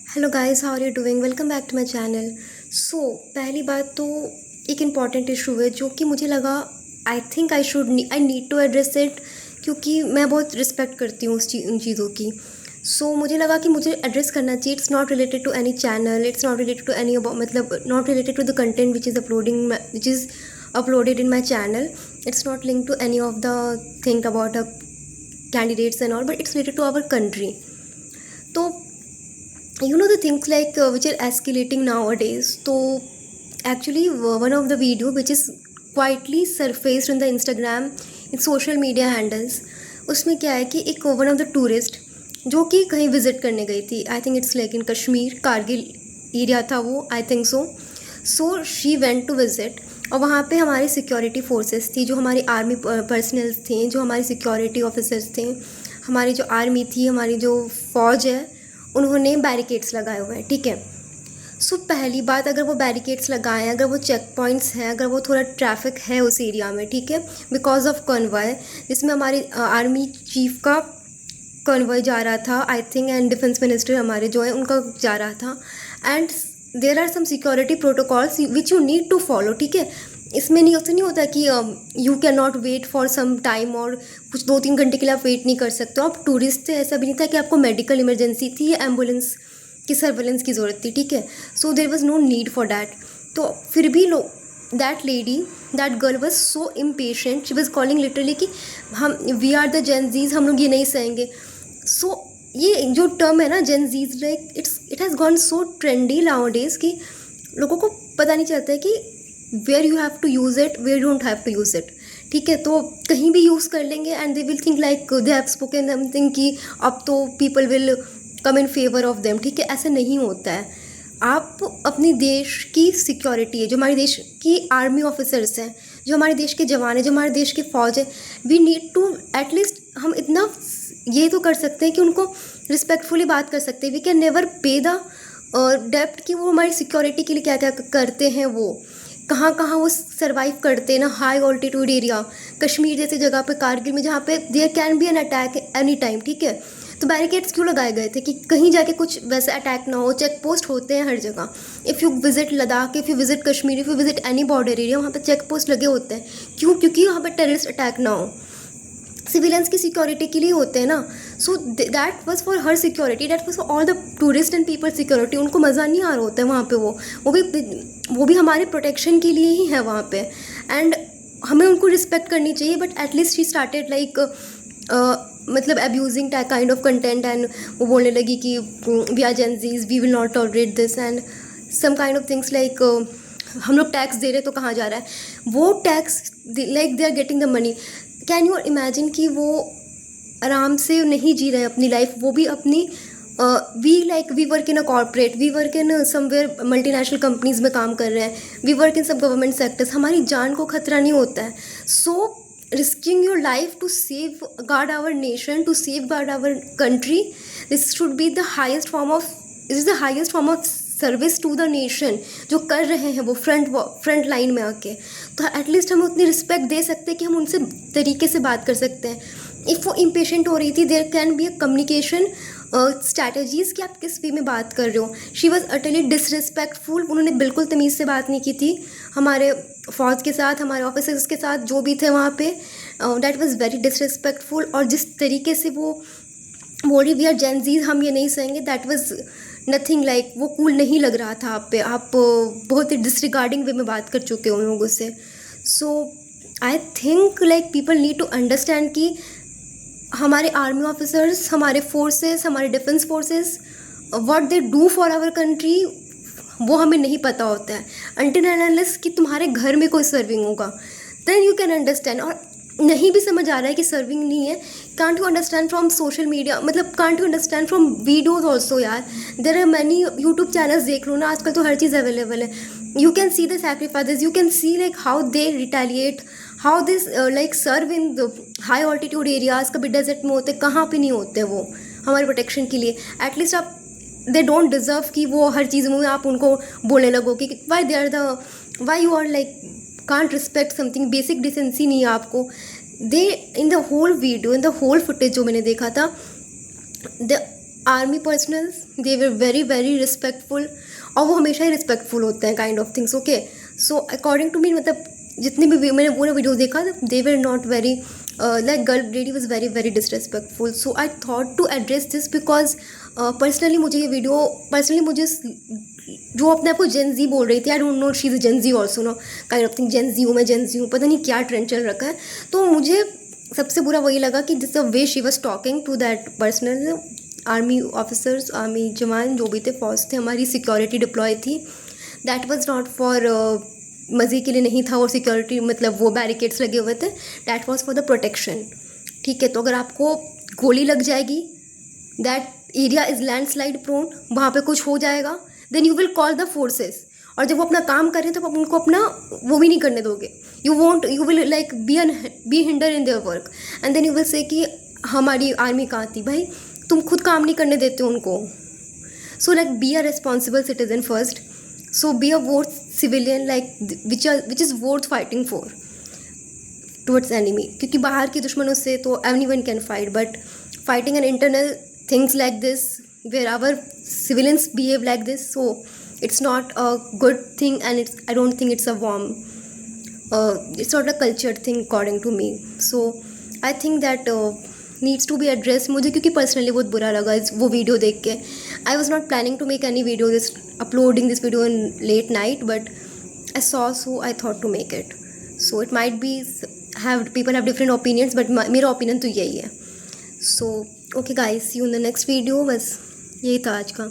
Hello guys, how are you doing? Welcome back to my channel. So पहली बात तो एक इम्पॉर्टेंट इशू है जो कि मुझे लगा I need to address it, क्योंकि मैं बहुत रिस्पेक्ट करती हूँ उन चीज़ों की। सो मुझे लगा कि मुझे एड्रेस करना चाहिए। It's not related to any channel, it's not related to any मतलब not related to the content which is uploaded in my channel. It's not link to any of the think about a candidates and all, but it's related to our country. तो the things like which are escalating nowadays. So actually one of the video which is quietly surfaced on the Instagram, in social media handles, उसमें क्या है कि एक one of the tourist जो कि कहीं visit करने गई थी, I think it's like in Kashmir, Kargil area था वो, I think so she went to visit. और वहाँ पे हमारी सिक्योरिटी फोर्सेस थी, जो हमारी आर्मी पर्सनल्स थे, जो हमारी सिक्योरिटी ऑफिसर्स थे, हमारी जो आर्मी थी, हमारी जो फ़ौज है, उन्होंने बैरिकेड्स लगाए हुए हैं। ठीक है। सो पहली बात, अगर वो बैरिकेड्स लगाए हैं, अगर वो चेक पॉइंट्स हैं, अगर वो थोड़ा ट्रैफिक है उस एरिया में, ठीक है, बिकॉज ऑफ कॉन्वॉय जिसमें हमारी आर्मी चीफ का कॉन्वॉय जा रहा था, I think, and defence minister हमारे जो है उनका जा रहा था, and there are some security protocols which you need to follow. ठीक है। इसमें नहीं नहीं होता कि you can not wait for some time, और कुछ 2-3 घंटे के लिए आप वेट नहीं कर सकते हो। आप टूरिस्ट थे, ऐसा भी नहीं था कि आपको मेडिकल इमरजेंसी थी या एम्बुलेंस की सर्वेलेंस की ज़रूरत थी। ठीक है। So there was no need for that. तो फिर भी that girl was so impatient, she was calling literally कि हम वी आर द जेनजीज, हम लोग ये नहीं सहेंगे। सो ये जो टर्म है ना Gen Zs, like it has gone so trendy nowadays कि लोगों को पता नहीं चलता है कि where you have to use it, where don't have to use it. ठीक है। तो कहीं भी यूज़ कर लेंगे and they will think like they have spoken something कि अब तो people will come in favour of them. ठीक है। ऐसा नहीं होता है। आप अपनी देश की सिक्योरिटी है, जो हमारे देश की आर्मी ऑफिसर्स हैं, जो हमारे देश के जवान हैं, जो हमारे देश के फ़ौज है, वी नीड टू एटलीस्ट हम इतना ये तो कर सकते हैं कि उनको रिस्पेक्टफुली बात कर सकते हैं। वी कैन नेवर पे द डेप्ट कि वो हमारी सिक्योरिटी के लिए क्या क्या करते हैं, वो कहाँ कहाँ वो सर्वाइव करते हैं ना, हाई ऑल्टीट्यूड एरिया, कश्मीर जैसी जगह पे, कारगिल में, जहाँ पे there can be an attack any time. ठीक है। तो बैरिकेड्स क्यों लगाए गए थे कि कहीं जाके कुछ वैसे अटैक ना हो। चेक पोस्ट होते हैं हर जगह। If you visit Ladakh, if you visit Kashmir, if you visit any border area, वहाँ पे चेक पोस्ट लगे होते हैं। क्यों? क्योंकि वहाँ पे टेररिस्ट अटैक ना हो, सिविलियंस की सिक्योरिटी के लिए होते हैं ना। So that was for her security, that was for all the tourist and people security. उनको मज़ा नहीं आ रहा होता है वहाँ पे, वो भी हमारे प्रोटेक्शन के लिए ही है वहाँ पे, एंड हमें उनको रिस्पेक्ट करनी चाहिए। But at least she started like मतलब abusing kind of content, and वो बोलने लगी कि we are Gen Zs, we will not tolerate this, and some kind of things like हम लोग टैक्स दे रहे तो कहाँ जा रहा है वो tax, like they are getting the money. Can you imagine कि वो आराम से नहीं जी रहे अपनी लाइफ, वो भी अपनी we work in a corporate, we work in somewhere multinational companies में काम कर रहे हैं, वी वर्क इन सब गवर्नमेंट सेक्टर्स, हमारी जान को खतरा नहीं होता है। सो risking your life to safeguard our nation, to safeguard our country, this should be the highest form of service to the nation, जो कर रहे हैं वो फ्रंट लाइन में आके। तो एटलीस्ट हम उतनी रिस्पेक्ट दे सकते हैं कि हम उनसे तरीके से बात कर सकते हैं। इफ़ वो इम्पेशेंट हो रही थी, there can be a communication strategies कि आप किस वे में बात कर रहे हो। शी वॉज अटली डिसरिस्पेक्टफुल, उन्होंने बिल्कुल तमीज़ से बात नहीं की थी हमारे फ़ौज के साथ, हमारे ऑफिसर्स के साथ जो भी थे वहाँ पे। That was very disrespectful. और जिस तरीके से वो बोली वी आर जेनजीज, हम ये नहीं सहेंगे, दैट वाज नथिंग लाइक, वो कूल नहीं लग रहा था आप पे। आप बहुत ही डिसरिगार्डिंग वे में बात कर चुके हो उन लोगों से। So I think like people need to understand कि हमारे आर्मी ऑफिसर्स, हमारे फोर्सेस, हमारे defence forces, what they do for our country, वो हमें नहीं पता होता है। अनटिल एंड अनलेस कि तुम्हारे घर में कोई सर्विंग होगा, देन यू कैन अंडरस्टैंड। और नहीं भी समझ आ रहा है कि सर्विंग नहीं है, can't you understand from social media, मतलब can't you understand from videos also. यार there are many YouTube channels, देख लो ना, आजकल तो हर चीज़ अवेलेबल है। You can see the sacrifices, you can see like how they retaliate, how this like serve in the high altitude areas, कभी डेजर्ट में होते, कहाँ पे नहीं होते वो हमारे प्रोटेक्शन के लिए। एटलीस्ट आप दे डोंट डिज़र्व कि वो हर चीज़ में आप उनको बोलने लगो कि why you are like can't respect something, basic decency नहीं है आपको। They in the whole video, in the whole footage जो मैंने देखा था, army personnels they were very very respectful, और वो हमेशा ही रिस्पेक्टफुल होते हैं kind of things. Okay, so according to me, मतलब जितने भी मैंने पूरा वीडियो देखा, they were not very like girl lady was very very disrespectful. So I thought to address this because personally मुझे ये वीडियो, पर्सनली मुझे जो अपने आप को जेन जी बोल रही थी, I don't know she is Gen Z also, no kind of thing, Gen Z हूँ मैं, जेन जी हूँ, पता नहीं क्या ट्रेंड चल रखा है। तो मुझे सबसे बुरा वही लगा कि जिस the way she was talking to that personal army officers, army जवान जो भी थे, फौज थे, हमारी सिक्योरिटी डिप्लॉय थी, दैट वॉज नॉट फॉर मज़े के लिए नहीं था, और सिक्योरिटी मतलब वो बैरिकेड्स लगे हुए थे, that was for the protection. ठीक है, तो अगर आपको गोली लग जाएगी, that area is landslide prone, वहाँ पे कुछ हो जाएगा, then you will call the forces, और जब वो अपना काम कर रहे हैं तब आप उनको अपना वो भी नहीं करने दोगे, you will like be hinder in their work, and then you will say कि हमारी आर्मी कहाँ थी, भाई तुम खुद काम नहीं करने देते उनको। So like be a responsible citizen first, so be a worth civilian like which is worth fighting for towards enemy, क्योंकि बाहर के दुश्मनों से तो anyone can fight, but fighting an internal things like this where our civilians behave like this, so it's not a good thing, and I don't think it's a warm, it's not a cultured thing according to me. So I think that needs to be addressed. मुझे क्योंकि personally बहुत बुरा लगा वो video देख के। I was not planning to make any video, this uploading this video in late night, but I saw, so I thought to make it. So it might be people have different opinions, but मेरा opinion तो यही है। So okay guys, see you in the next video। बस यही था आज का।